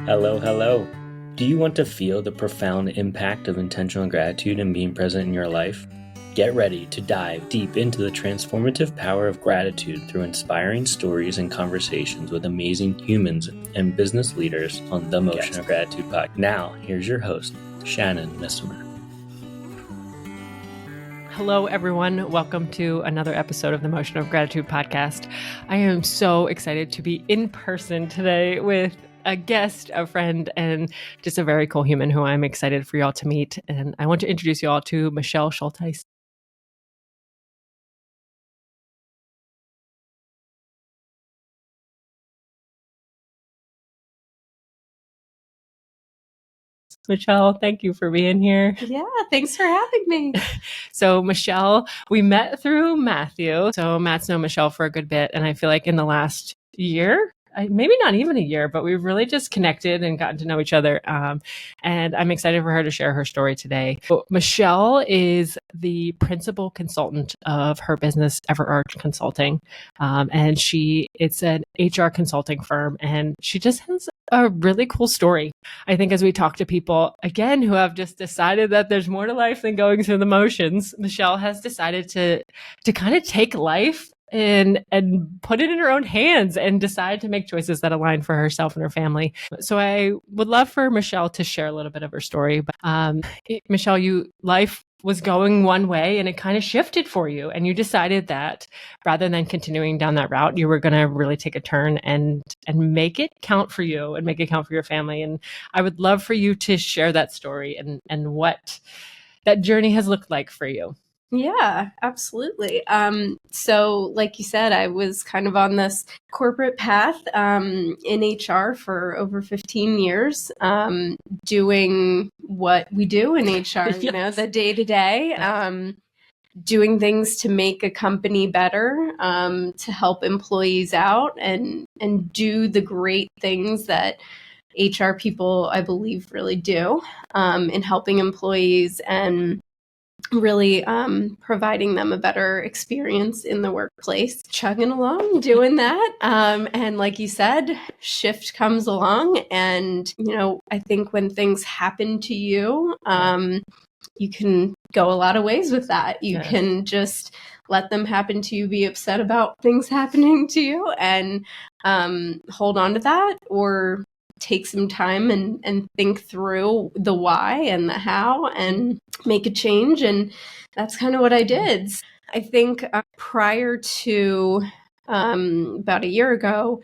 Hello, hello. Do you want to feel the profound impact of intentional gratitude and being present in your life? Get ready to dive deep into the transformative power of gratitude through inspiring stories and conversations with amazing humans and business leaders on the Motion of Gratitude podcast. Now, here's your host, Shannon Missimer. Hello, everyone. Welcome to another episode of the Motion of Gratitude podcast. I am so excited to be in person today with a guest, a friend, and just a very cool human who I'm excited for y'all to meet. And I want to introduce you all to Michelle Schultheis. Michelle, thank you for being here. Yeah, thanks for having me. So Michelle, we met through Matthew. So Matt's known Michelle for a good bit. And I feel like in the last year, maybe not even a year, but we've really just connected and gotten to know each other. And I'm excited for her to share her story today. So Michelle is the principal consultant of her business, Everarch Consulting. And it's an HR consulting firm. And she just has a really cool story. I think as we talk to people, again, who have just decided that there's more to life than going through the motions, Michelle has decided to kind of take life and put it in her own hands and decide to make choices that align for herself and her family. So I would love for Michelle to share a little bit of her story. But Michelle, life was going one way and it kind of shifted for you. And you decided that rather than continuing down that route, you were going to really take a turn and make it count for you and make it count for your family. And I would love for you to share that story and what that journey has looked like for you. Yeah, absolutely. So like you said, I was kind of on this corporate path in HR for over 15 years, doing what we do in HR, Yes. you know, the day-to-day, doing things to make a company better, to help employees out and do the great things that HR people, I believe, really do in helping employees and really providing them a better experience in the workplace, chugging along, doing that. And like you said, shift comes along. And, you know, I think when things happen to you, you can go a lot of ways with that. You can just let them happen to you, be upset about things happening to you and hold on to that, or take some time and think through the why and the how and make a change. And that's kind of what I did. I think prior to about a year ago,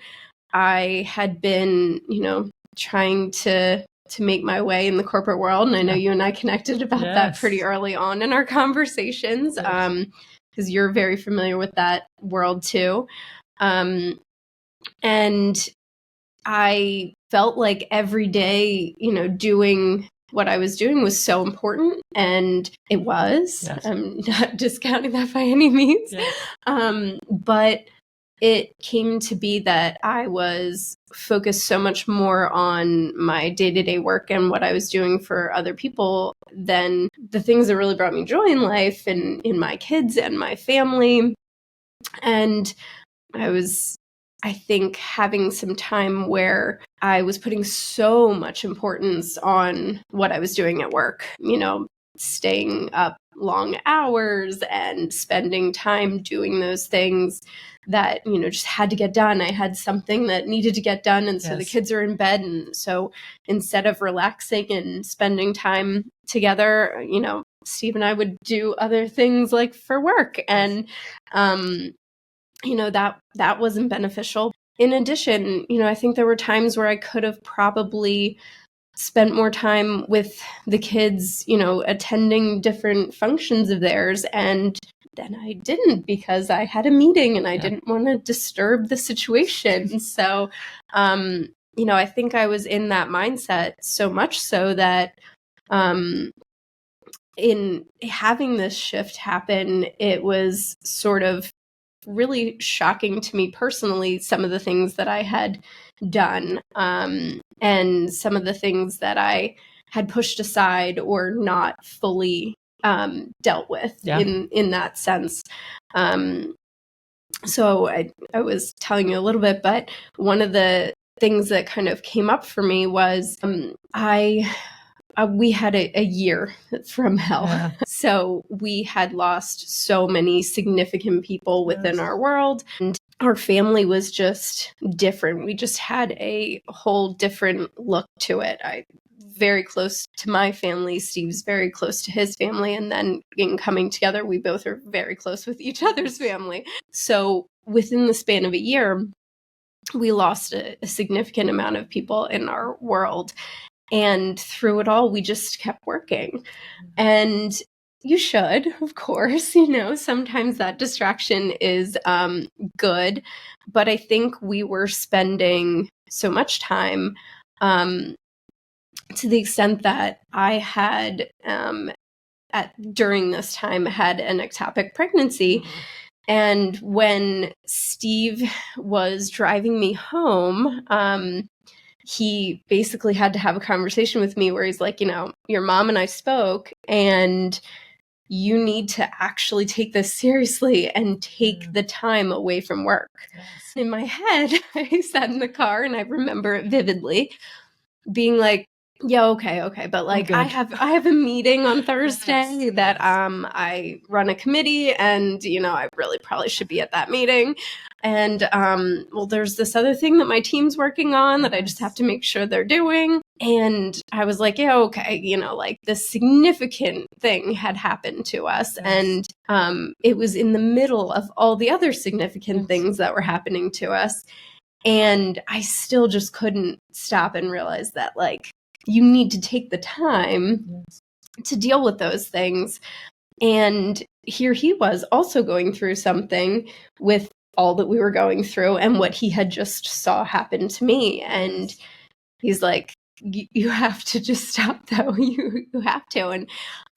I had been, you know, trying to make my way in the corporate world. And I know you and I connected about that pretty early on in our conversations, because you're very familiar with that world too. And I felt like every day, you know, doing what I was doing was so important, and it was. Yes. I'm not discounting that by any means. Yes. But it came to be that I was focused so much more on my day-to-day work and what I was doing for other people than the things that really brought me joy in life and in my kids and my family. And I think having some time where I was putting so much importance on what I was doing at work, you know, staying up long hours and spending time doing those things that, you know, just had to get done. I had something that needed to get done. And so the kids are in bed. And so instead of relaxing and spending time together, you know, Steve and I would do other things like for work. And, you know, that wasn't beneficial. In addition, you know, I think there were times where I could have probably spent more time with the kids, you know, attending different functions of theirs. And then I didn't because I had a meeting and I didn't want to disturb the situation. So, you know, I think I was in that mindset so much so that in having this shift happen, it was sort of really shocking to me personally, some of the things that I had done and some of the things that I had pushed aside or not fully dealt with in that sense. So I was telling you a little bit, but one of the things that kind of came up for me was we had a year from hell. Yeah. So we had lost so many significant people within our world, and our family was just different. We just had a whole different look to it. Very close to my family. Steve's very close to his family. And then in coming together, we both are very close with each other's family. So within the span of a year, we lost a significant amount of people in our world. And through it all, we just kept working. And you should, of course, sometimes that distraction is good. But I think we were spending so much time to the extent that I had, during this time, had an ectopic pregnancy. Mm-hmm. And when Steve was driving me home, he basically had to have a conversation with me where he's like, your mom and I spoke, and you need to actually take this seriously and take the time away from work. Yes. In my head, I sat in the car and I remember it vividly being like, yeah, okay. But like, I have a meeting on Thursday that I run a committee, and I really probably should be at that meeting. And well, there's this other thing that my team's working on that I just have to make sure they're doing. And I was like, yeah, okay, like this significant thing had happened to us. Yes. And it was in the middle of all the other significant things that were happening to us. And I still just couldn't stop and realize that, like, you need to take the time to deal with those things. And here he was also going through something with all that we were going through and what he had just saw happen to me. And he's like, you have to just stop, though. You have to.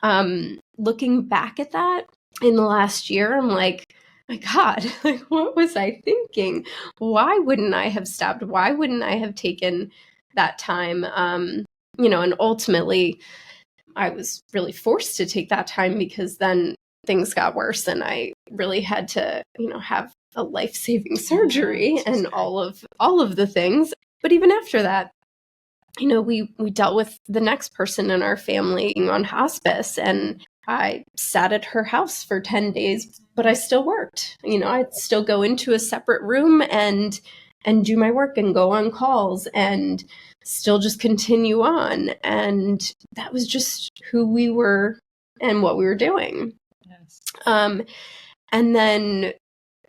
And looking back at that in the last year, I'm like, my God, like, what was I thinking? Why wouldn't I have stopped? Why wouldn't I have taken that time? And ultimately, I was really forced to take that time because then things got worse and I really had to, have a life-saving surgery and all of the things. But even after that, we dealt with the next person in our family on hospice, and I sat at her house for 10 days, but I still worked. I'd still go into a separate room and do my work and go on calls and still just continue on. And that was just who we were and what we were doing. Yes. And then,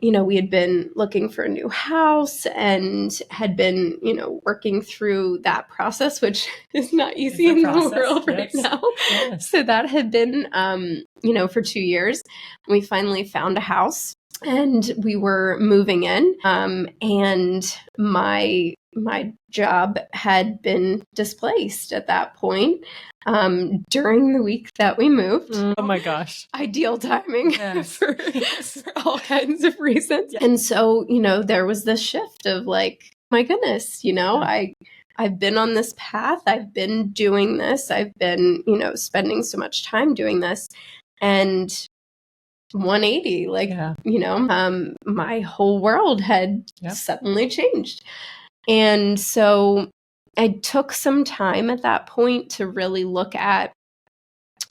we had been looking for a new house and had been, working through that process, which is not easy in the world right now. Yes. So that had been, for 2 years. We finally found a house and we were moving in. And my job had been displaced at that point during the week that we moved. Oh my gosh. Ideal timing. Yes. for all kinds of reasons. Yes. And so, there was this shift of like, my goodness, I've been on this path. I've been doing this. I've been, spending so much time doing this. And 180, like, my whole world had suddenly changed. And so I took some time at that point to really look at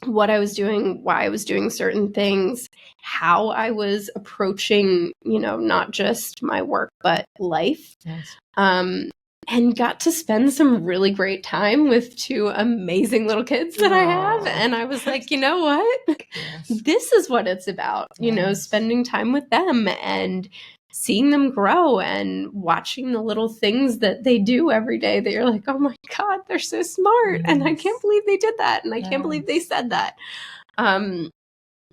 what I was doing, why I was doing certain things, how I was approaching, not just my work, but life. Yes. And got to spend some really great time with 2 amazing little kids that I have. And I was like, you know what? Yes. This is what it's about, spending time with them and seeing them grow and watching the little things that they do every day that you're like, oh my God, they're so smart. Yes. And I can't believe they did that. And I can't believe they said that. And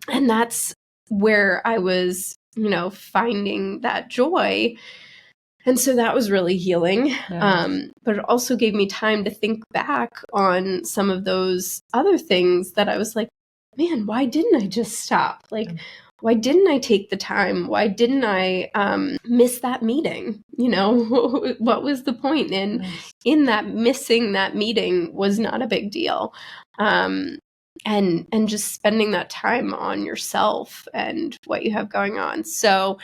that's where I was, finding that joy. And so that was really healing. Yes. But it also gave me time to think back on some of those other things that I was like, man, why didn't I just stop? Like, why didn't I take the time? Why didn't I miss that meeting? What was the point? And in that, missing that meeting was not a big deal. And just spending that time on yourself and what you have going on. So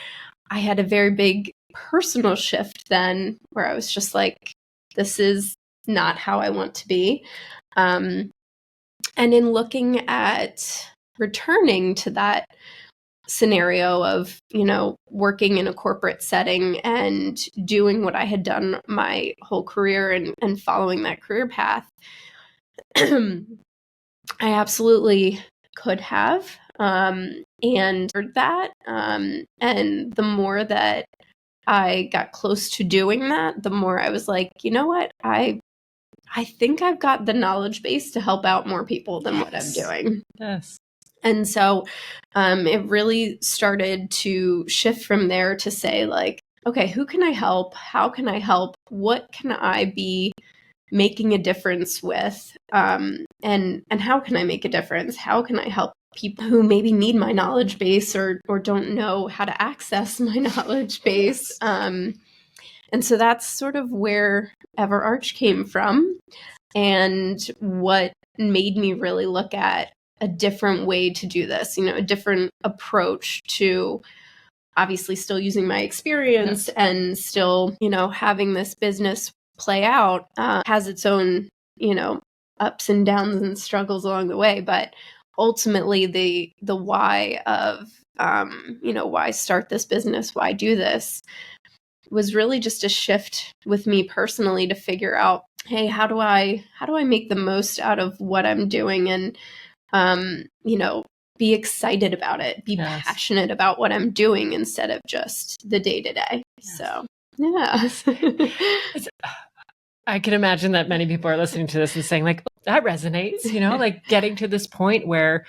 I had a very big personal shift then, where I was just like, this is not how I want to be. And in looking at returning to that scenario of, working in a corporate setting and doing what I had done my whole career and following that career path, I absolutely could have, and heard that. And the more that I got close to doing that, the more I was like, you know what? I think I've got the knowledge base to help out more people than what I'm doing. Yes. And so it really started to shift from there to say, like, okay, who can I help? How can I help? What can I be making a difference with? And how can I make a difference? How can I help people who maybe need my knowledge base or don't know how to access my knowledge base? And so that's sort of where Everarch came from, and what made me really look at a different way to do this, a different approach to obviously still using my experience and still, having this business play out, has its own, ups and downs and struggles along the way. But ultimately the why of, why start this business, why do this, was really just a shift with me personally to figure out, hey, how do I make the most out of what I'm doing, and be excited about it, be passionate about what I'm doing instead of just the day to day. So, yeah. I can imagine that many people are listening to this and saying, like, that resonates, like getting to this point where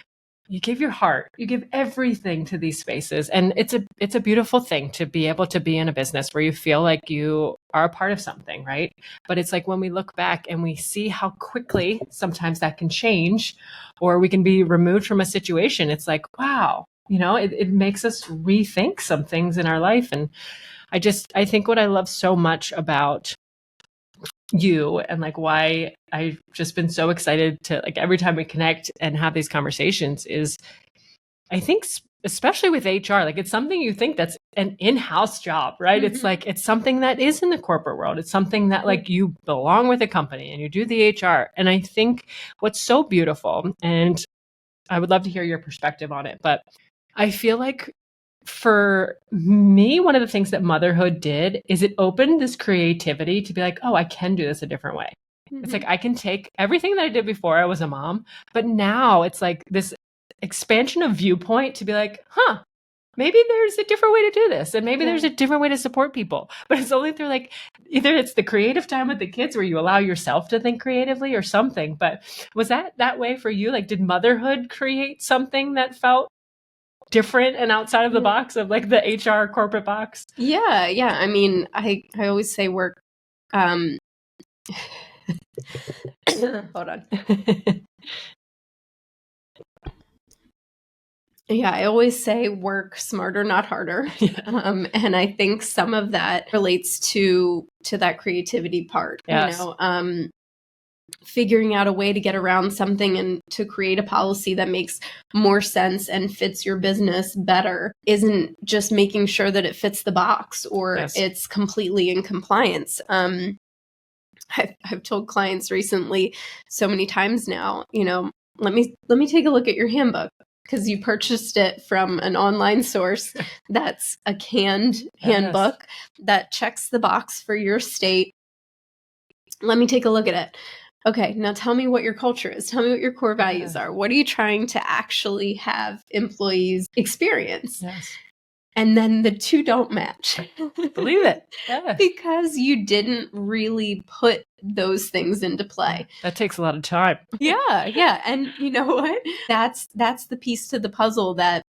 you give your heart, you give everything to these spaces. And it's a beautiful thing to be able to be in a business where you feel like you are a part of something, right? But it's like when we look back and we see how quickly sometimes that can change, or we can be removed from a situation, it's like, wow, it makes us rethink some things in our life. And I think what I love so much about you, and like why I've just been so excited to, like, every time we connect and have these conversations, is I think especially with HR, like, it's something you think that's an in-house job, right? Mm-hmm. It's like, it's something that is in the corporate world. It's something that, like, you belong with a company and you do the HR. And I think what's so beautiful, and I would love to hear your perspective on it, but I feel like for me, one of the things that motherhood did is it opened this creativity to be like, oh, I can do this a different way. Mm-hmm. It's like, I can take everything that I did before I was a mom, but now it's like this expansion of viewpoint to be like, maybe there's a different way to do this. And maybe there's a different way to support people. But it's only through, like, either it's the creative time with the kids where you allow yourself to think creatively or something. But was that way for you? Like, did motherhood create something that felt different and outside of the box of, like, the HR corporate box? Yeah. I mean, I always say work. Hold on. Yeah, I always say work smarter, not harder. And I think some of that relates to that creativity part. Yes. Figuring out a way to get around something and to create a policy that makes more sense and fits your business better isn't just making sure that it fits the box or it's completely in compliance. I've told clients recently so many times now, let me take a look at your handbook, because you purchased it from an online source that's a canned handbook that checks the box for your state. Let me take a look at it. Okay, now tell me what your culture is. Tell me what your core values are. What are you trying to actually have employees experience? Yes. And then the two don't match. Believe it. Yeah. Because you didn't really put those things into play. That takes a lot of time. Yeah. And you know what? That's the piece to the puzzle that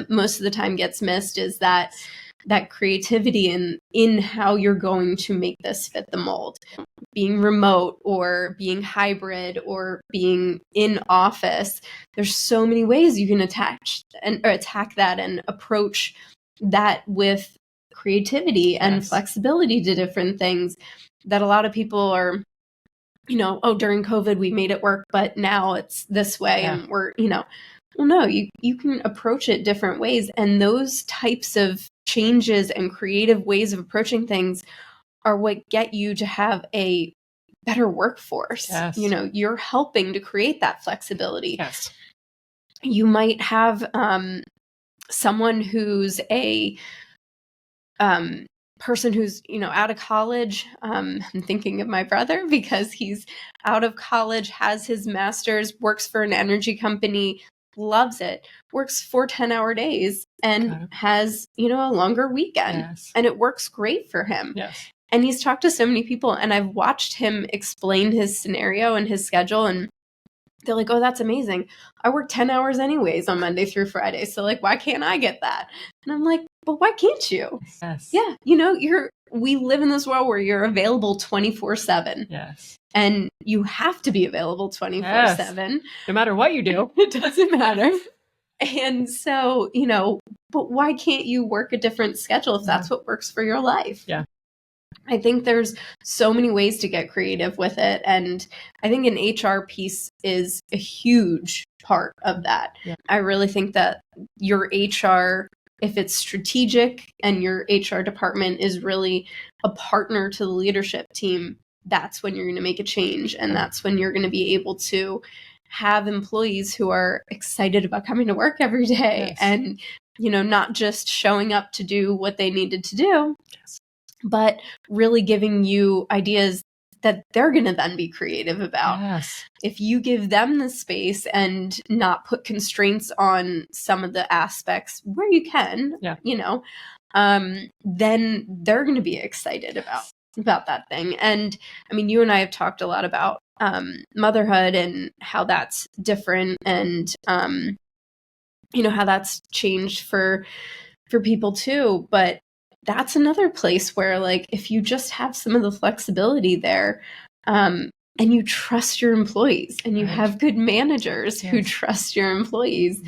most of the time gets missed, is that creativity in how you're going to make this fit the mold. Being remote or being hybrid or being in office, there's so many ways you can attack that and approach that with creativity and flexibility to different things, that a lot of people are, during COVID we made it work, but now it's this way and we're, Well, no, you can approach it different ways. And those types of changes and creative ways of approaching things are what get you to have a better workforce. Yes. You're helping to create that flexibility. Yes. You might have someone who's a person who's, out of college. I'm thinking of my brother because he's out of college, has his master's, works for an energy company, loves it, works 4 10-hour days and has, a longer weekend. Yes. And it works great for him. Yes. And he's talked to so many people, and I've watched him explain his scenario and his schedule, and they're like, oh, that's amazing. I work 10 hours anyways on Monday through Friday. So why can't I get that? And I'm like, but why can't you? Yes. Yeah. We live in this world where you're available 24/7. Yes. And you have to be available 24/7. Yes. No matter what you do. It doesn't matter. And so, but why can't you work a different schedule if that's what works for your life? Yeah. I think there's so many ways to get creative with it. And I think an HR piece is a huge part of that. Yeah. I really think that your HR, if it's strategic and your HR department is really a partner to the leadership team, that's when you're going to make a change. And that's when you're going to be able to have employees who are excited about coming to work every day. Yes. And, not just showing up to do what they needed to do. Yes. But really giving you ideas that they're going to then be creative about. Yes. If you give them the space and not put constraints on some of the aspects where you can, then they're going to be excited about that thing. And I mean, you and I have talked a lot about motherhood and how that's different, and how that's changed for people too. But that's another place where, if you just have some of the flexibility there, and you trust your employees, and you have good managers who trust your employees,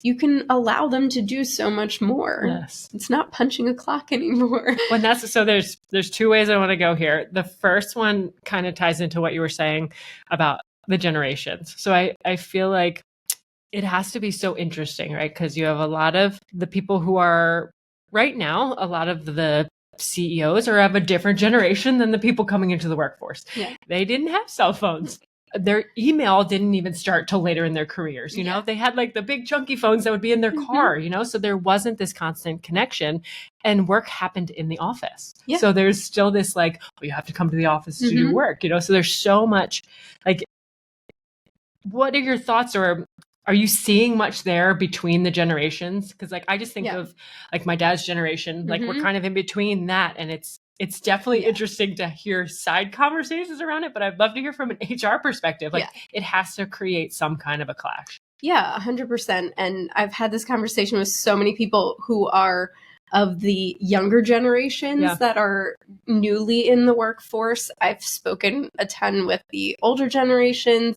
you can allow them to do so much more. Yes. It's not punching a clock anymore. Well, so there's 2 ways I want to go here. The first one kind of ties into what you were saying about the generations. So I feel like it has to be so interesting, right? Because you have a lot of the people who are right now, a lot of the CEOs are of a different generation than the people coming into the workforce. Yeah. They didn't have cell phones. Their email didn't even start till later in their careers. They had the big chunky phones that would be in their car, so there wasn't this constant connection, and work happened in the office. Yeah. So there's still this you have to come to the office to do work, so there's so much what are your thoughts, or are you seeing much there between the generations? Because I just think of my dad's generation, we're kind of in between that, and it's definitely interesting to hear side conversations around it, but I'd love to hear from an HR perspective. It has to create some kind of a clash. Yeah, 100%. And I've had this conversation with so many people who are of the younger generations that are newly in the workforce. I've spoken a ton with the older generations.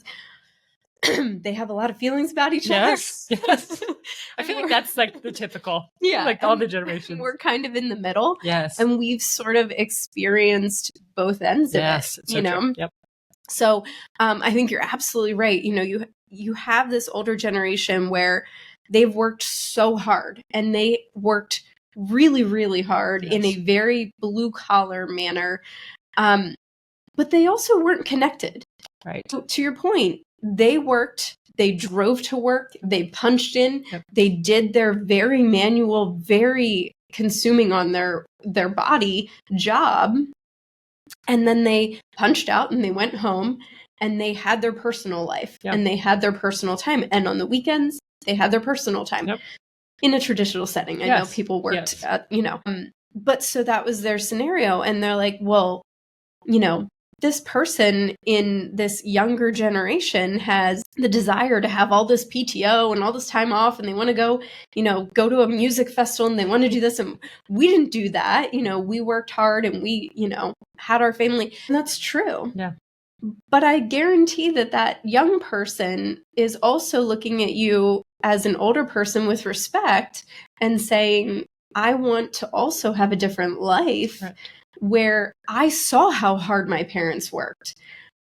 They have a lot of feelings about each other. Yes. I feel that's the typical. All the generations. We're kind of in the middle. Yes. And we've sort of experienced both ends of it. So yep. So I think you're absolutely right. You have this older generation where they've worked so hard, and they worked really, really hard in a very blue collar manner. But they also weren't connected. Right. So to your point, they worked, they drove to work, they punched in, they did their very manual, very consuming on their body job. And then they punched out and they went home, and they had their personal life and they had their personal time. And on the weekends, they had their personal time in a traditional setting. I know people worked at, but so that was their scenario. And they're like, well, this person in this younger generation has the desire to have all this PTO and all this time off, and they want to go, go to a music festival, and they want to do this. And we didn't do that. We worked hard, and we, had our family. And that's true. Yeah. But I guarantee that young person is also looking at you as an older person with respect and saying, I want to also have a different life. Right. Where I saw how hard my parents worked.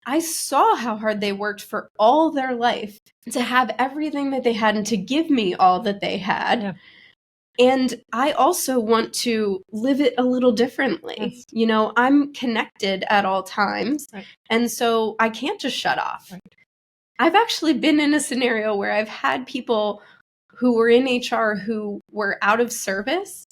I saw how hard they worked for all their life to have everything that they had and to give me all that they had. Yeah. And I also want to live it a little differently. Yes. You know, I'm connected at all times. Right. And so I can't just shut off. Right. I've actually been in a scenario where I've had people who were in HR who were out of service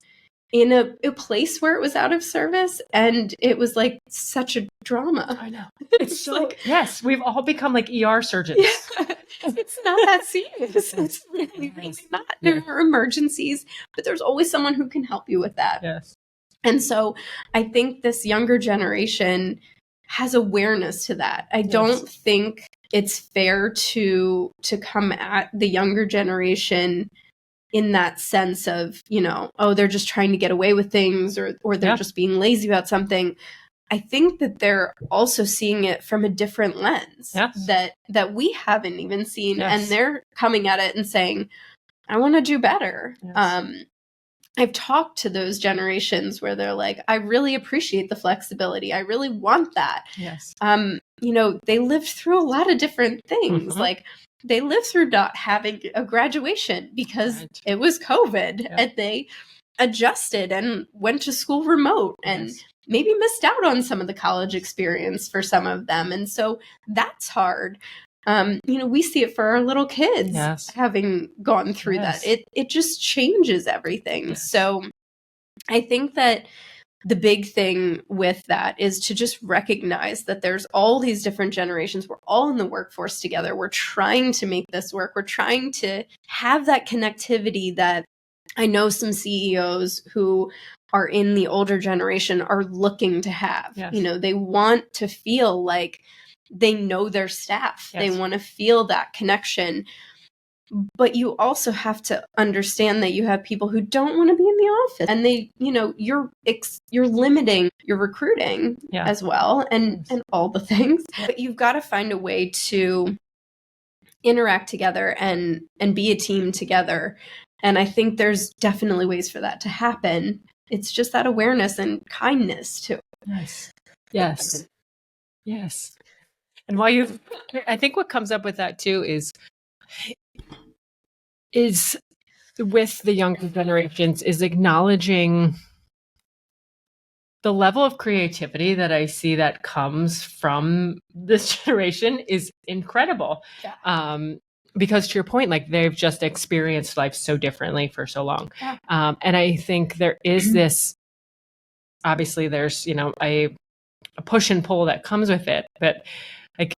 in a place where it was out of service, and it was like such a drama. I know. It's so like, yes, we've all become like ER surgeons. Yeah, it's not that serious. It's really not. There are emergencies, but there's always someone who can help you with that. Yes. And so I think this younger generation has awareness to that. I don't think it's fair to come at the younger generation in that sense of, you know, oh, they're just trying to get away with things, or they're just being lazy about something. I think that they're also seeing it from a different lens that we haven't even seen. And they're coming at it and saying, I want to do better. Yes. I've talked to those generations where they're like, I really appreciate the flexibility. I really want that. Yes. You know, they lived through a lot of different things. Mm-hmm. Like they lived through not having a graduation because it was COVID, and they adjusted and went to school remote and maybe missed out on some of the college experience for some of them. And so that's hard. You know, we see it for our little kids having gone through that. It just changes everything. Yes. So I think that the big thing with that is to just recognize that there's all these different generations. We're all in the workforce together. We're trying to make this work. We're trying to have that connectivity that I know some CEOs who are in the older generation are looking to have. Yes. You know, they want to feel like they know their staff. Yes. They want to feel that connection. But you also have to understand that you have people who don't want to be in the office, and they, you know, you're limiting your recruiting as well, and all the things. But you've got to find a way to interact together and be a team together. And I think there's definitely ways for that to happen. It's just that awareness and kindness too. Yes. Yes. Yes. And I think what comes up with that too is with the younger generations is acknowledging the level of creativity that I see that comes from this generation is incredible. Yeah. Because to your point, like they've just experienced life so differently for so long. Yeah. And I think there is this, obviously there's, you know, a push and pull that comes with it, but like,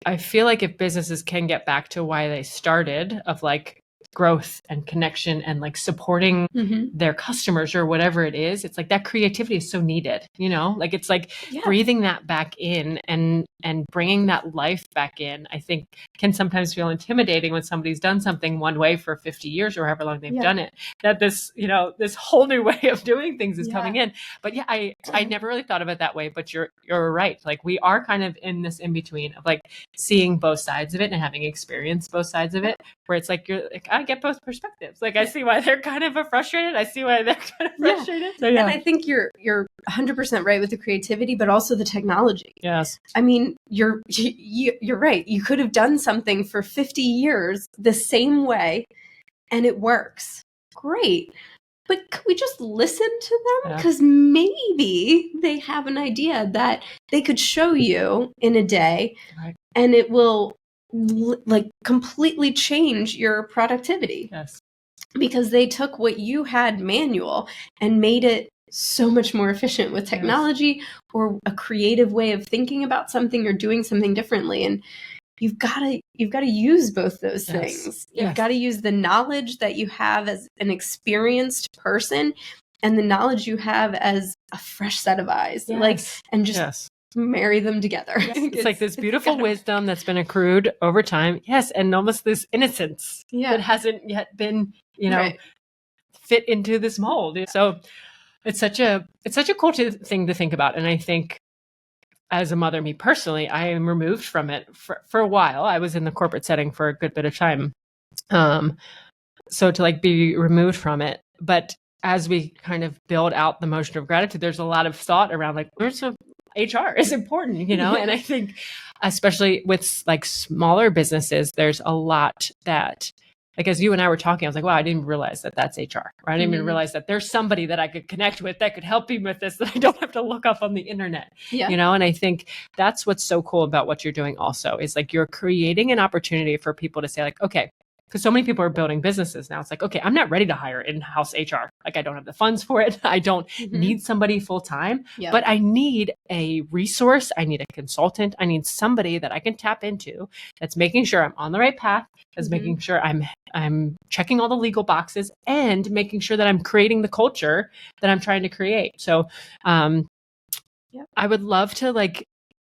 I feel like if businesses can get back to why they started, of like growth and connection and like supporting their customers or whatever it is, it's like that creativity is so needed, you know, like it's like breathing that back in and bringing that life back in, I think can sometimes feel intimidating when somebody's done something one way for 50 years or however long they've done it, that this, you know, this whole new way of doing things is coming in. But I never really thought of it that way, but you're right. Like we are kind of in this in between of like seeing both sides of it and having experienced both sides of it, where it's like, you're like, I get both perspectives. Like I see why they're kind of frustrated. I see why they're kind of frustrated. So, and I think you're 100% right with the creativity, but also the technology. Yes. I mean, you're right. You could have done something for 50 years the same way and it works. Great. But could we just listen to them? Because maybe they have an idea that they could show you in a day, and it will like completely change your productivity. Yes. Because they took what you had manual and made it so much more efficient with technology or a creative way of thinking about something or doing something differently. And you've got to use both those things. You've got to use the knowledge that you have as an experienced person and the knowledge you have as a fresh set of eyes. Like, and just marry them together. It's like this beautiful wisdom that's been accrued over time. Yes. And almost this innocence that hasn't yet been, you know, fit into this mold. So it's such a cool thing to think about. And I think as a mother, me personally, I am removed from it for a while. I was in the corporate setting for a good bit of time. So to like be removed from it, but as we kind of build out the motion of gratitude, there's a lot of thought around like, HR is important, and I think especially with like smaller businesses, there's a lot that, like, as you and I were talking, I was like, wow, I didn't even realize that that's HR. Or I didn't even realize that there's somebody that I could connect with that could help me with this, that I don't have to look up on the internet, and I think that's what's so cool about what you're doing also is like, you're creating an opportunity for people to say like, okay, because so many people are building businesses now. It's like, okay, I'm not ready to hire in-house HR. Like, I don't have the funds for it. I don't need somebody full time, but I need a resource. I need a consultant. I need somebody that I can tap into that's making sure I'm on the right path, that's making sure I'm checking all the legal boxes and making sure that I'm creating the culture that I'm trying to create. So I would love to like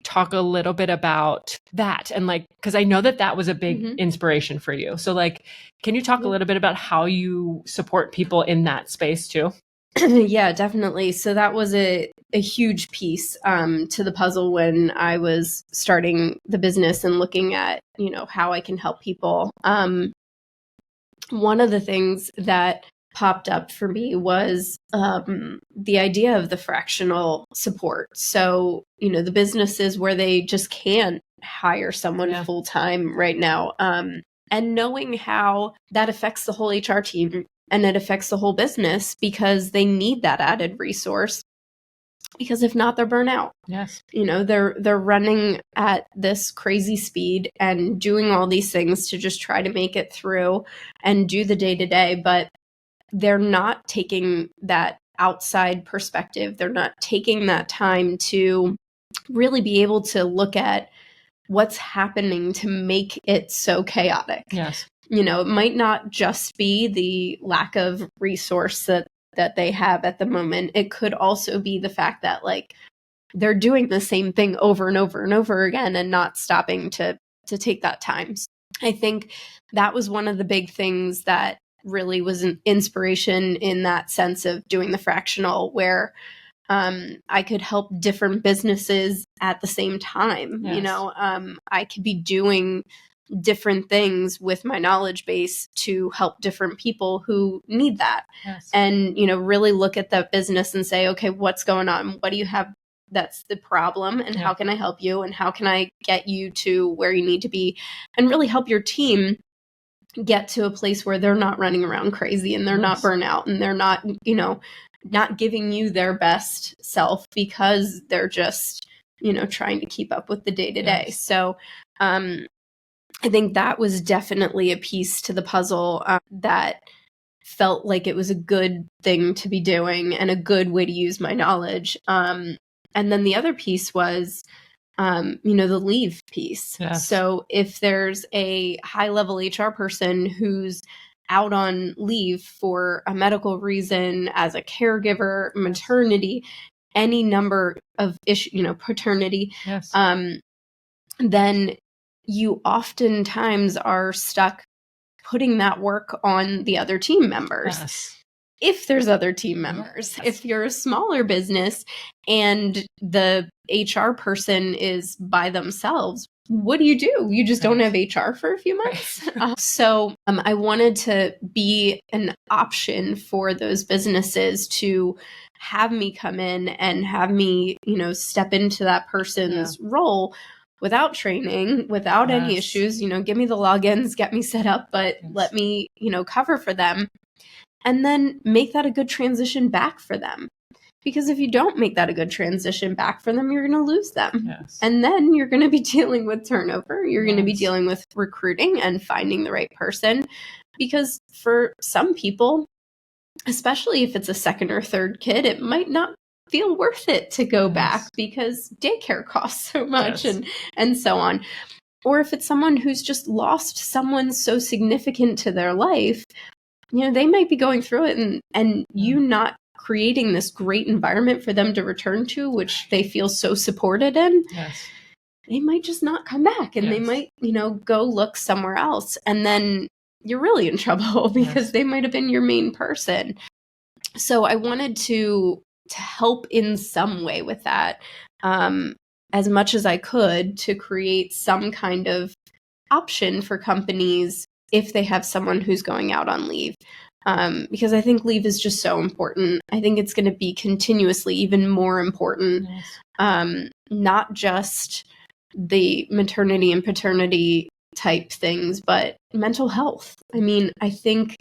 talk a little bit about that, and like, because I know that was a big inspiration for you. So like, can you talk a little bit about how you support people in that space too? Yeah, definitely. So that was a huge piece to the puzzle when I was starting the business and looking at, how I can help people. One of the things that popped up for me was the idea of the fractional support. So, the businesses where they just can't hire someone full time right now, and knowing how that affects the whole HR team and it affects the whole business because they need that added resource. Because if not, they're burnt out. Yes. They're running at this crazy speed and doing all these things to just try to make it through and do the day-to-day, but they're not taking that outside perspective. They're not taking that time to really be able to look at what's happening to make it so chaotic. Yes. It might not just be the lack of resource that they have at the moment. It could also be the fact that like they're doing the same thing over and over and over again and not stopping to take that time. I think that was one of the big things that really was an inspiration in that sense of doing the fractional, where I could help different businesses at the same time. Yes. I could be doing different things with my knowledge base to help different people who need that. Yes. And, really look at that business and say, okay, what's going on? What do you have that's the problem? And how can I help you? And how can I get you to where you need to be? And really help your team get to a place where they're not running around crazy and they're not burnt out and they're not, not giving you their best self because they're just, trying to keep up with the day-to-day. Yes. So, I think that was definitely a piece to the puzzle that felt like it was a good thing to be doing and a good way to use my knowledge. And then the other piece was, the leave piece. Yes. So if there's a high-level HR person who's out on leave for a medical reason, as a caregiver, maternity, any number of issues, paternity, then you oftentimes are stuck putting that work on the other team members. Yes. If there's other team members. Yes. If you're a smaller business and the HR person is by themselves, what do? You just don't have HR for a few months. So I wanted to be an option for those businesses to have me come in and have me, step into that person's role without training, without any issues, give me the logins, get me set up, but let me, cover for them. And then make that a good transition back for them. Because if you don't make that a good transition back for them, you're going to lose them. Yes. And then you're going to be dealing with turnover. You're going to be dealing with recruiting and finding the right person. Because for some people, especially if it's a second or third kid, it might not feel worth it to go back because daycare costs so much and so on. Or if it's someone who's just lost someone so significant to their life, they might be going through it and you not creating this great environment for them to return to, which they feel so supported in. Yes. They might just not come back and they might, go look somewhere else. And then you're really in trouble because they might have been your main person. So I wanted to help in some way with that, as much as I could, to create some kind of option for companies if they have someone who's going out on leave. because I think leave is just so important. I think it's going to be continuously even more important. Yes. Not just the maternity and paternity type things, but mental health. I mean, I think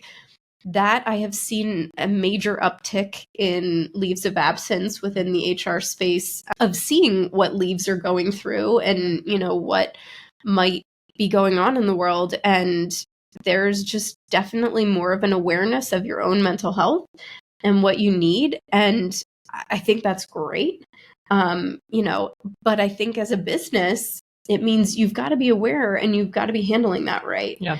that I have seen a major uptick in leaves of absence within the HR space, of seeing what leaves are going through and, what might be going on in the world. And there's just definitely more of an awareness of your own mental health and what you need. And I think that's great. But I think as a business, it means you've got to be aware and you've got to be handling that right. Yeah.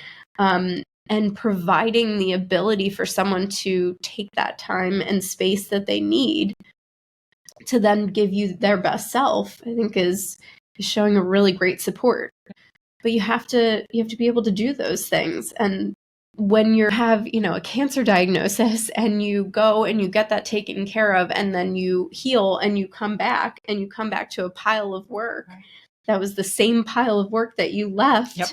And providing the ability for someone to take that time and space that they need to then give you their best self, I think is showing a really great support. But you have to be able to do those things. And when you have, a cancer diagnosis and you go and you get that taken care of, and then you heal and you come back to a pile of work that was the same pile of work that you left. Yep.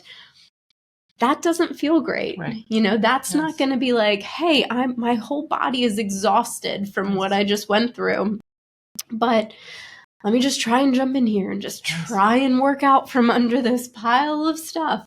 That doesn't feel great. Right. That's not going to be like, hey, my whole body is exhausted from what I just went through, but let me just try and jump in here and just try and work out from under this pile of stuff.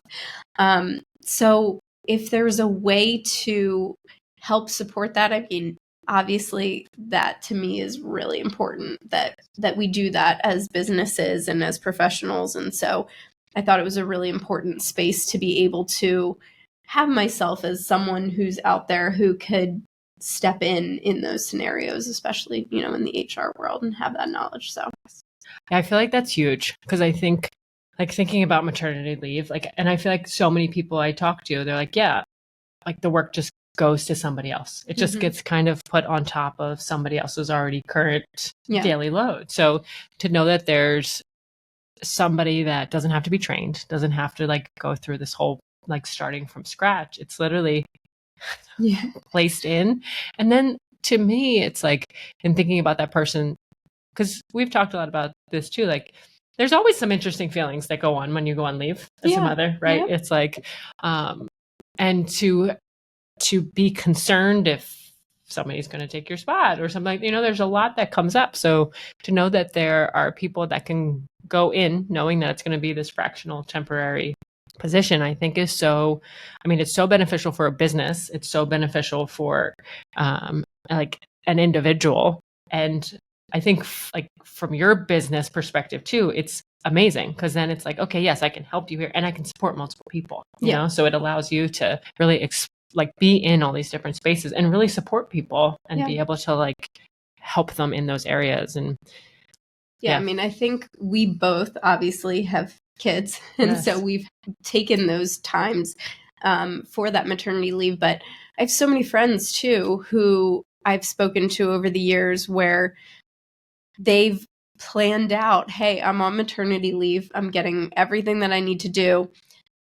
So if there's a way to help support that, I mean, obviously that to me is really important that we do that as businesses and as professionals. And so I thought it was a really important space to be able to have myself as someone who's out there who could step in those scenarios, especially, in the HR world, and have that knowledge. So yeah, I feel like that's huge, because I think, like, thinking about maternity leave, and I feel like so many people I talk to, they're like, yeah, like the work just goes to somebody else. It just gets kind of put on top of somebody else's already current daily load. So to know that there's somebody that doesn't have to be trained, doesn't have to go through this whole starting from scratch. It's literally placed in. And then to me, it's in thinking about that person, because we've talked a lot about this too, there's always some interesting feelings that go on when you go on leave as a mother, right? Yep. It's and to be concerned if somebody's going to take your spot or something, there's a lot that comes up. So to know that there are people that can go in knowing that it's going to be this fractional temporary position, I think is so, it's so beneficial for a business. It's so beneficial for an individual. And I think from your business perspective too, it's amazing, because then it's okay, yes, I can help you here and I can support multiple people, you know? So it allows you to really be in all these different spaces and really support people and be able to help them in those areas. And I think we both obviously have kids, and so we've taken those times for that maternity leave. But I have so many friends too who I've spoken to over the years where they've planned out, hey, I'm on maternity leave, I'm getting everything that I need to do,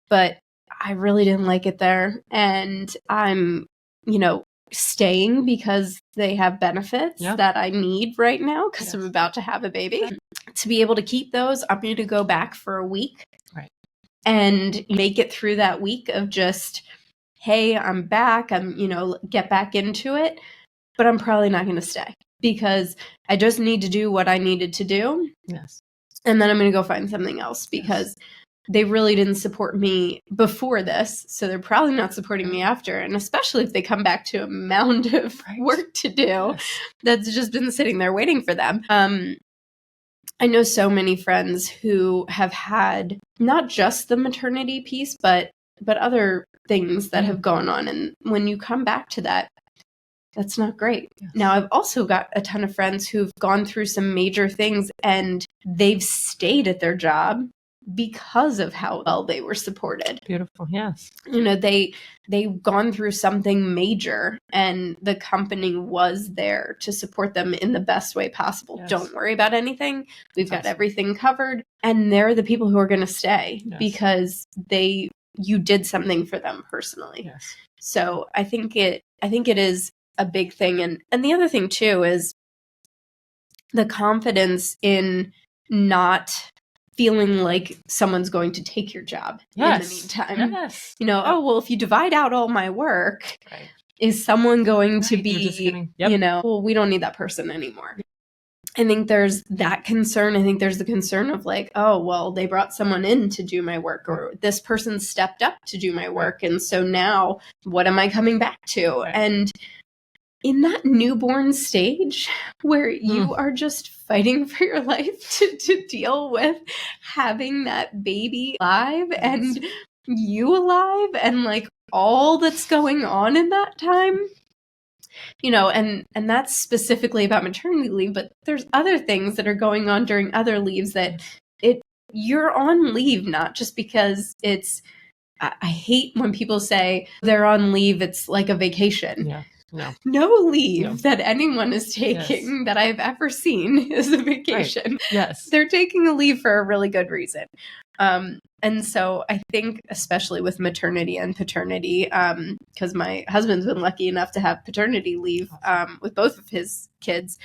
but I really didn't like it there, and I'm staying because they have benefits that I need right now, because I'm about to have a baby. To be able to keep those, I'm going to go back for a week and make it through that week of just, hey, I'm back, I'm get back into it, but I'm probably not going to stay because I just need to do what I needed to do. And then I'm going to go find something else, because they really didn't support me before this, so they're probably not supporting me after. And especially if they come back to a mound of work to do that's just been sitting there waiting for them. I know so many friends who have had not just the maternity piece, but other things that have gone on. And when you come back to that, that's not great. Now, I've also got a ton of friends who've gone through some major things and they've stayed at their job because of how well they were supported. Beautiful. Yes. They've gone through something major and the company was there to support them in the best way possible. Don't worry about anything. We've got everything covered. And they're the people who are going to stay because you did something for them personally. So I think it is a big thing. And the other thing too is the confidence in not feeling like someone's going to take your job in the meantime. Oh, well, if you divide out all my work, is someone going to be, Yep. well, we don't need that person anymore. I think there's that concern. I think there's the concern of like, oh, well, they brought someone in to do my work, or this person stepped up to do my work. And so now what am I coming back to? And in that newborn stage where you are just fighting for your life to deal with having that baby alive and you alive and like all that's going on in that time, and that's specifically about maternity leave, but there's other things that are going on during other leaves that you're on leave, not just because I hate when people say they're on leave, it's like a vacation. Yeah. No leave that anyone is taking that I've ever seen is a vacation. Right. Yes. They're taking a leave for a really good reason. And so I think, especially with maternity and paternity, because my husband's been lucky enough to have paternity leave with both of his kids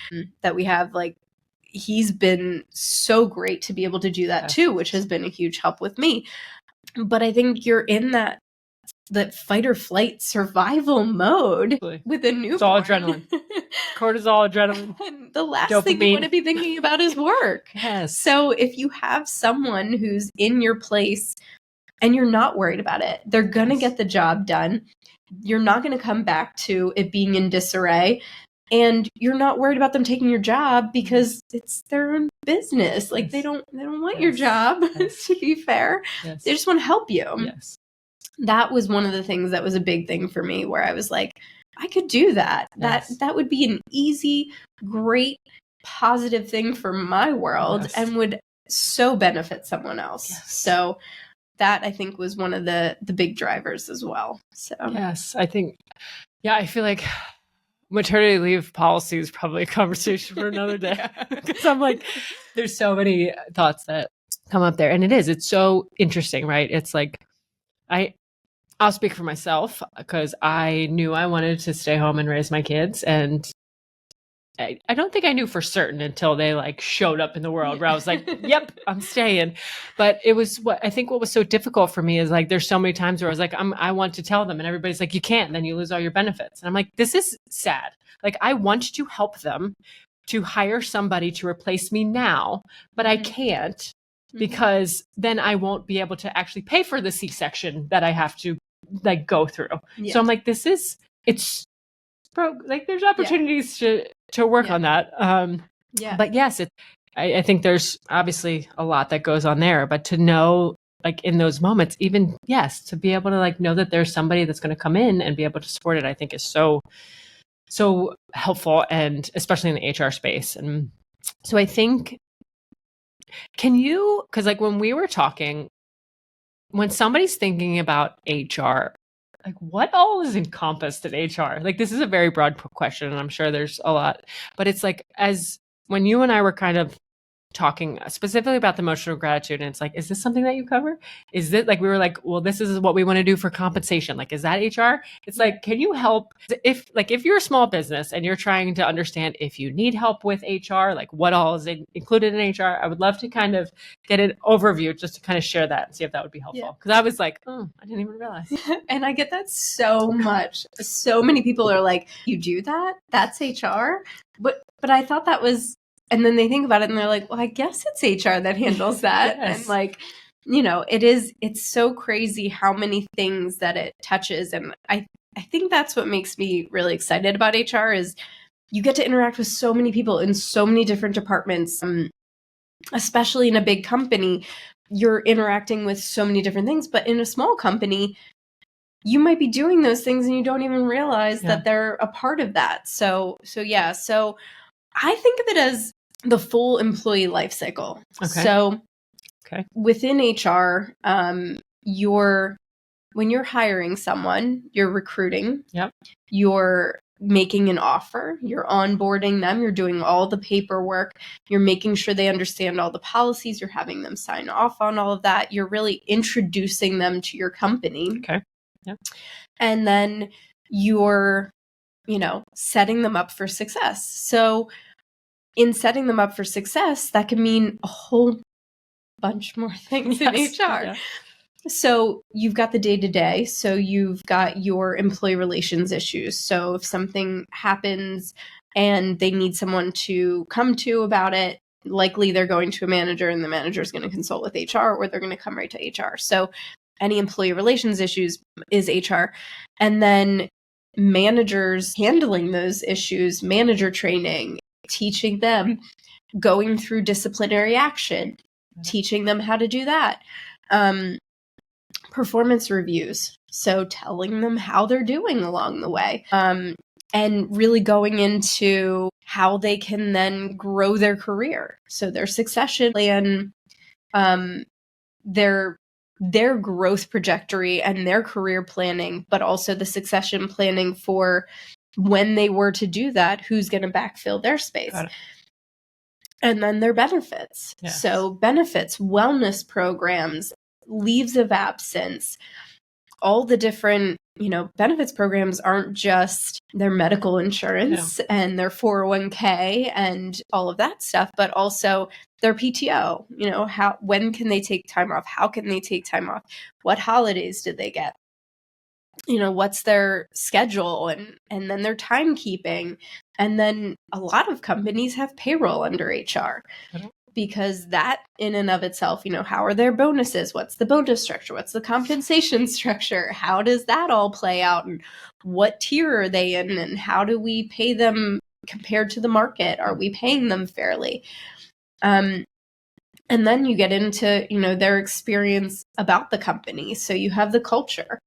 that we have, like, he's been so great to be able to do that too, which has been a huge help with me. But I think you're in that fight or flight survival mode with a newborn. It's all adrenaline. Cortisol, adrenaline. And the last thing you want to be thinking about is work. Yes. So if you have someone who's in your place and you're not worried about it, they're going to get the job done. You're not going to come back to it being in disarray. And you're not worried about them taking your job because it's their own business. Like they don't want your job, to be fair. Yes. They just want to help you. Yes. That was one of the things that was a big thing for me, where I was like, I could do that. Yes. That would be an easy, great, positive thing for my world and would so benefit someone else. Yes. So that, I think, was one of the big drivers as well. So yes, I think, I feel like maternity leave policy is probably a conversation for another day. Because I'm like, there's so many thoughts that come up there. And it's so interesting, right? It's like, I'll speak for myself because I knew I wanted to stay home and raise my kids. And I don't think I knew for certain until they like showed up in the world where I was like, yep, I'm staying. But it was what was so difficult for me is like, there's so many times where I was like, I want to tell them and everybody's like, you can't, and then you lose all your benefits. And I'm like, this is sad. Like I want to help them to hire somebody to replace me now, but I can't because then I won't be able to actually pay for the C-section that I have to like go through. Yeah. So I'm like, there's opportunities to work on that. But yes, I think there's obviously a lot that goes on there, but to know like in those moments, even to be able to like know that there's somebody that's going to come in and be able to support it, I think is so helpful, and especially in the HR space. And so I think, because like when we were talking, when somebody's thinking about HR, like what all is encompassed in HR? Like this is a very broad question, and I'm sure there's a lot, but it's like, as when you and I were kind of talking specifically about the emotional gratitude, and it's like, is this something that you cover? Is it like, we were like, well, this is what we want to do for compensation. Like, is that HR? It's like, can you help if you're a small business and you're trying to understand if you need help with HR, like what all is included in HR? I would love to kind of get an overview just to kind of share that and see if that would be helpful. Because I was like, oh, I didn't even realize. And I get that so much. So many people are like, you do that? That's HR? But I thought that was. And then they think about it and they're like, well, I guess it's HR that handles that. And like, it's so crazy how many things that it touches. And I think that's what makes me really excited about HR is you get to interact with so many people in so many different departments, especially in a big company. You're interacting with so many different things. But in a small company, you might be doing those things and you don't even realize that they're a part of that. So I think of it as the full employee life cycle. Okay. So within HR, when you're hiring someone, you're recruiting, you're making an offer, you're onboarding them, you're doing all the paperwork, you're making sure they understand all the policies, you're having them sign off on all of that. You're really introducing them to your company. Okay. Yep. And then you're, setting them up for success. So in setting them up for success, that can mean a whole bunch more things in HR. So you've got the day-to-day. So you've got your employee relations issues. So if something happens and they need someone to come to about it, likely they're going to a manager and the manager is going to consult with HR, or they're going to come right to HR. So any employee relations issues is HR. And then managers handling those issues, manager training, teaching them, going through disciplinary action, teaching them how to do that. Performance reviews, so telling them how they're doing along the way, and really going into how they can then grow their career. So their succession plan, their growth trajectory and their career planning, but also the succession planning for when they were to do that, who's going to backfill their space. And then their benefits. Yes. So benefits, wellness programs, leaves of absence, all the different, benefits programs aren't just their medical insurance and their 401k and all of that stuff, but also their PTO, when can they take time off? How can they take time off? What holidays did they get? What's their schedule, and then their timekeeping. And then a lot of companies have payroll under HR. Because that in and of itself, how are their bonuses? What's the bonus structure? What's the compensation structure? How does that all play out? And what tier are they in? And how do we pay them compared to the market? Are we paying them fairly? And then you get into, their experience about the company. So you have the culture.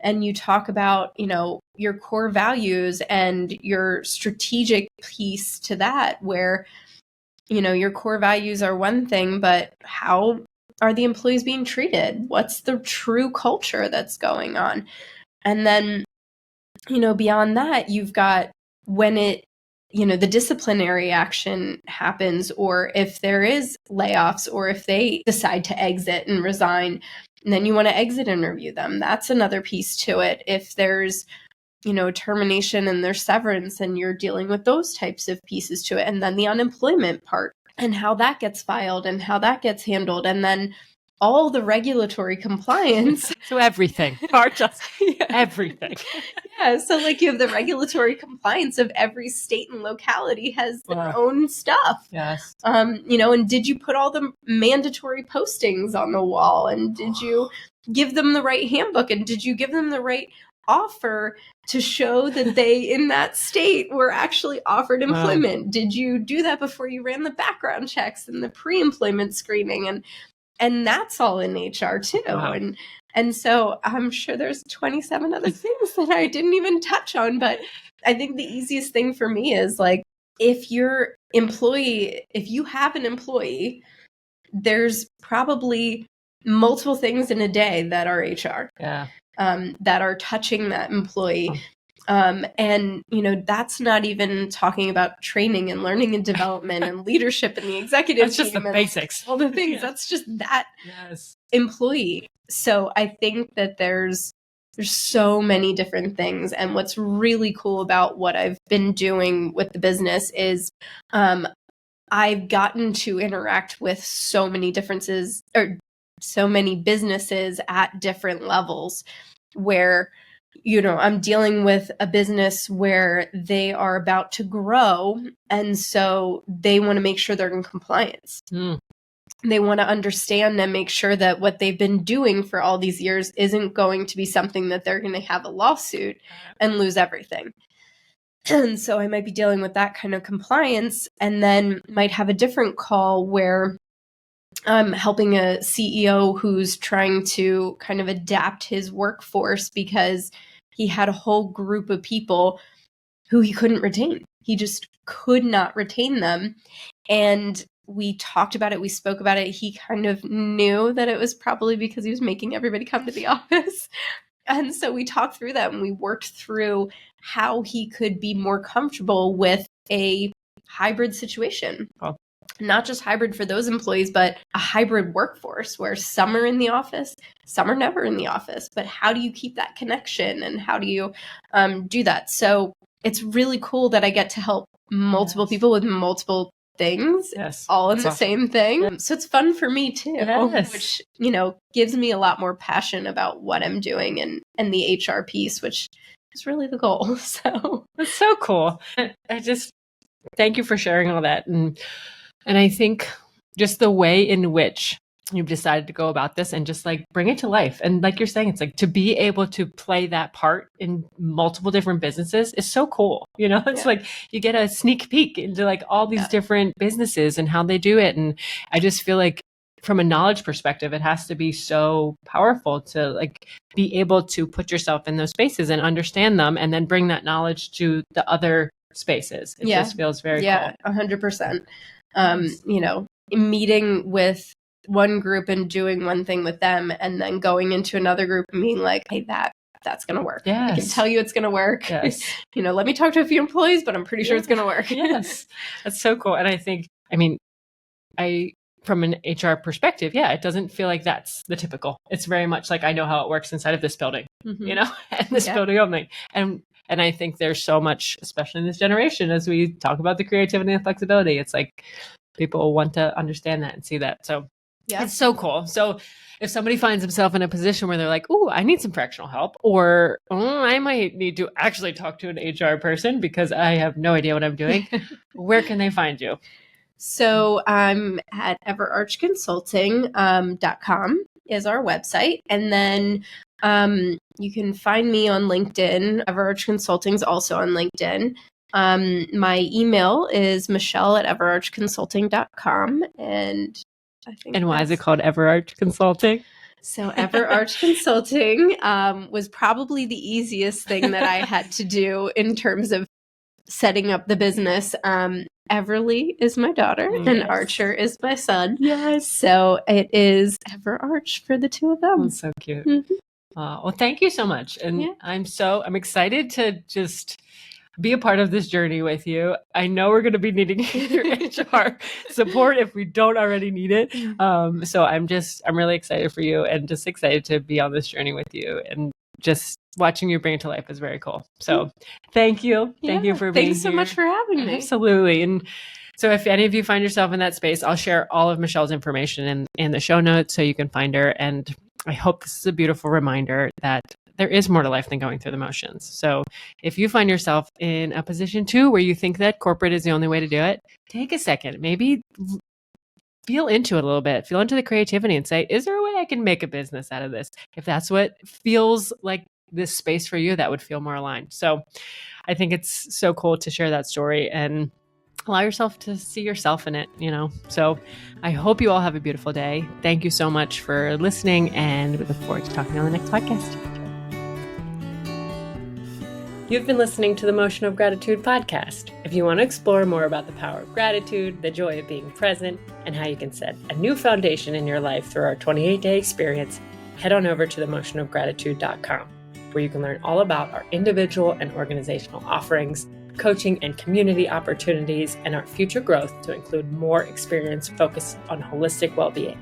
And you talk about, your core values and your strategic piece to that, where your core values are one thing, but how are the employees being treated? What's the true culture that's going on? And then, beyond that, you've got when the disciplinary action happens, or if there is layoffs, or if they decide to exit and resign, and then you want to exit interview them. That's another piece to it. If there's termination and there's severance, and you're dealing with those types of pieces to it. And then the unemployment part and how that gets filed and how that gets handled. And then all the regulatory compliance. So everything, everything. Yeah. So you have the regulatory compliance of every state and locality has their own stuff. Yes. And did you put all the mandatory postings on the wall? And did you give them the right handbook? And did you give them the right offer to show that they in that state were actually offered employment? Did you do that before you ran the background checks and the pre-employment screening? And that's all in HR too. And so I'm sure there's 27 other things that I didn't even touch on, but I think the easiest thing for me is if you have an employee, there's probably multiple things in a day that are HR. Yeah. That are touching that employee. And, that's not even talking about training and learning and development and leadership and the executive That's just team the basics. All the things. Yeah. That's just that employee. So I think that there's so many different things. And what's really cool about what I've been doing with the business is I've gotten to interact with so many differences, or so many businesses at different levels, where I'm dealing with a business where they are about to grow, and so they want to make sure they're in compliance. They want to understand and make sure that what they've been doing for all these years isn't going to be something that they're going to have a lawsuit and lose everything. And so I might be dealing with that kind of compliance, and then might have a different call where I'm helping a CEO who's trying to kind of adapt his workforce because he had a whole group of people who he couldn't retain. He just could not retain them. And we talked about it. We spoke about it. He kind of knew that it was probably because he was making everybody come to the office. And so we talked through that, and we worked through how he could be more comfortable with a hybrid situation. Oh. Not just hybrid for those employees, but a hybrid workforce where some are in the office, some are never in the office. But how do you keep that connection, and how do you do that? So it's really cool that I get to help multiple people with multiple things Yes. all in That's the awesome. same thing. Yeah. So it's fun for me too, Yes. which, gives me a lot more passion about what I'm doing and the HR piece, which is really the goal. So that's so cool. I just thank you for sharing all that. And I think just the way in which you've decided to go about this and just like bring it to life. And like you're saying, it's like to be able to play that part in multiple different businesses is so cool. It's like you get a sneak peek into like all these different businesses and how they do it. And I just feel like from a knowledge perspective, it has to be so powerful to like be able to put yourself in those spaces and understand them and then bring that knowledge to the other spaces. It just feels very cool. 100%. Meeting with one group and doing one thing with them and then going into another group and being like, hey, that's going to work. Yes. I can tell you it's going to work. Yes. Let me talk to a few employees, but I'm pretty sure it's going to work. Yes. That's so cool. And I think, from an HR perspective, it doesn't feel like that's the typical. It's very much like I know how it works inside of this building, and this building only. And I think there's so much, especially in this generation, as we talk about the creativity and flexibility, it's like people want to understand that and see that. So it's so cool. So if somebody finds himself in a position where they're like, "Ooh, I need some fractional help," or I might need to actually talk to an HR person because I have no idea what I'm doing, where can they find you? So I'm at everarchconsulting.com is our website. And then you can find me on LinkedIn. Everarch Consulting is also on LinkedIn. My email is michele@everarchconsulting.com. And why is it called Everarch Consulting? So Everarch Consulting was probably the easiest thing that I had to do in terms of setting up the business. Everly is my daughter and Archer is my son. Yes. So it is Everarch for the two of them. That's so cute. Well, thank you so much. And I'm excited to just be a part of this journey with you. I know we're going to be needing your HR support if we don't already need it. So I'm really excited for you and just excited to be on this journey with you, and just watching you bring it to life is very cool. So thank you. Thank you for being here. Thanks so much for having me. Absolutely. And so if any of you find yourself in that space, I'll share all of Michelle's information in the show notes so you can find her. And I hope this is a beautiful reminder that there is more to life than going through the motions. So if you find yourself in a position too where you think that corporate is the only way to do it, take a second, maybe feel into it a little bit, feel into the creativity and say, is there a way I can make a business out of this? If that's what feels like this space for you, that would feel more aligned. So I think it's so cool to share that story and allow yourself to see yourself in it, So I hope you all have a beautiful day. Thank you so much for listening, and we look forward to talking on the next podcast. You've been listening to the Motion of Gratitude podcast. If you want to explore more about the power of gratitude, the joy of being present, and how you can set a new foundation in your life through our 28-day experience, head on over to themotionofgratitude.com, where you can learn all about our individual and organizational offerings, coaching and community opportunities, and our future growth to include more experience focused on holistic well-being.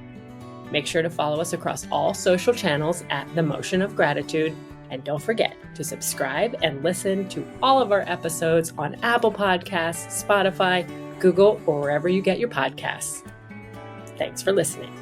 Make sure to follow us across all social channels at The Motion of Gratitude. And don't forget to subscribe and listen to all of our episodes on Apple Podcasts, Spotify, Google, or wherever you get your podcasts. Thanks for listening.